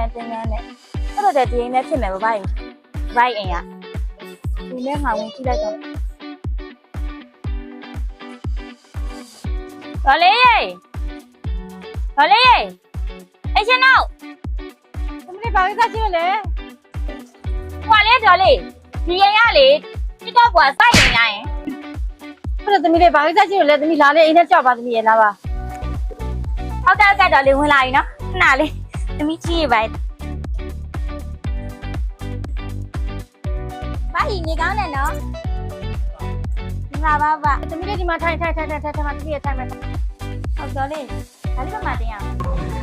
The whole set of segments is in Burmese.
န်းတင်းကန်းနဲ့အဲ့တော့ဒီအိမ်နဲ့ဖြစ်မယ်ဗဘာကြီးဗဘာကြီးအိမ်ကဒီနဲ့ငါဝင်ကြည့်လိုက်တော့ဒေါ်လေးရေအဲ့ရှင်နောက်သမီးဘာကိစ္စရှိလဲဟွာလေဒေါ်လေးဒီအိမ်ကလေTikTokကစိုက်နေရရင်အဲ့တော့သမီးလေးဘာကိစ္စရှိလဲသမီးလာလေအိမ်နဲ့ကြောက်ပါသမီးရေလာပါဟုတ်ကဲ့ဒေါ်လေးဝင်လာပြီနော်ခဏလေးသမီးကြည့်ရပါဘာကြီးနေကောင်းတယ်နော်ဒီမှာပါသမီးလေးဒီမှာထိုင်မှာသမီးရထိုင်မယ်ဟုတ်ဒေါ်လေးဒါလေးကမှတင်ရအောင်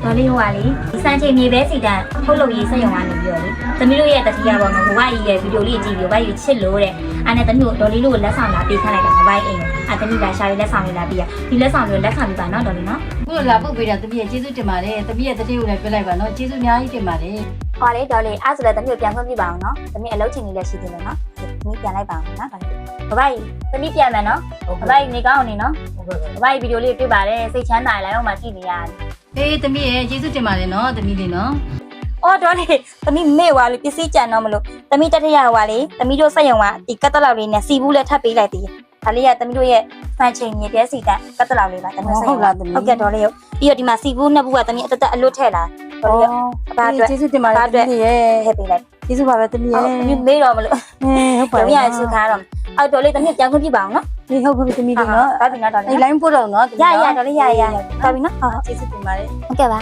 ဒေါ်လေးဟိုကလေဒီစံချိန်မြေပဲစီတန်ထုတ်လုပ်ရေးစက်ရုံကနေပြီးတော့လေသမီးတို့ရဲ့တတိယပေါ့နော်ဘဝကြီးရဲ့ဗီဒီယိုလေးကြည့်ပြီးဘဝကြီးချစ်လို့တဲ့အဲ့နဲ့သမီးကိုဒေါ်လေးတို့ကိုလက်ဆောင်လာပေးခိုင်းလိုက်တာဘဝကြီးအိမ်အဲ့သမီးလာရှာလေးလက်ဆောင်လေးလာပြီးဒီလက်ဆောင်လေးလက်ခံပြီးပါနော်ဒေါ်လေးနော်ခုလိုလာပုတ်ပေးတာသမီးရဲ့ကျေးဇူးတင်ပါတယ်သမီးရဲ့တတိယကိုလည်းပြောလိုက်ပါနော်ကျေးဇူးအများကြီးတင်ပါတယ်ဟောလေဒေါ်လေးအဲ့ဆိုလည်းသမီးကိုပြန်ခွင့်ပြပါအောင်နော်သမီးအလုပ်ချိန်လေးလည်းရှိသေးတယ်နော်သမီးပြန်လိုက်ပါအောင်နော်ဒေါ်လေးဘဝကြီးသမီးပြန်မယ်နော်ဘဝကြီးနေကောင်းနေနော်ဘဝကြီးဗီဒီယိုလေးတွေ့ပါတယ်စိတ်ချမ်းသာလိုက်အောင်မှကြည့်နေရတယ်အေးသမီးရဲ့ကျေးဇူးတင်ပါတယ်နော်သမီးလေးနော်အော်ဒေါ်လေးသမီးမေ့သွားလို့ပစ္စည်းကြံတော့မလို့သမီးတတိယဟွာလေသမီးတို့စက်ရုံကဒီကတ်တလောက်လေးနဲ့စီဘူးလည်းထပ်ပေးလိုက်သေးတယ်ဒါလေးကသမီးတို့ရဲ့စံချိန်မြေပြဲစီတန်ကတ်တလောက်လေးပါသမီးစက်ရုံဟုတ်ကဲ့ဒေါ်လေးဟုတ်ပြီးတော့ဒီမှာစီဘူးနှစ်ဘူးကသမီးအတက်အလွတ်ထည့်လာဒေါ်လေးအပါအတွက်ကျေးဇူးတင်ပါတယ်သမီးရဲ့ထည့်ပေးလိုက်ကျေးဇူးပါပဲသမီးရဲ့သမီးမေ့တော့မလို့ဟုတ်ပါဘူးသမီးရရှိထားတော့အော်ဒေါ်လေးသမီးပြန်ခွင့်ပြပါအောင်နော်ဒီဟုတ်ပြီသမီးလေးနော်ဒါပြီနော်ဒေါ်လေးအဲ့ line ပို့တော့နော်ရဒေါ်လေးရပါပြီနော်ကျေးဇူးတင်ပါတယ်ဟုတ်ကဲ့ပါ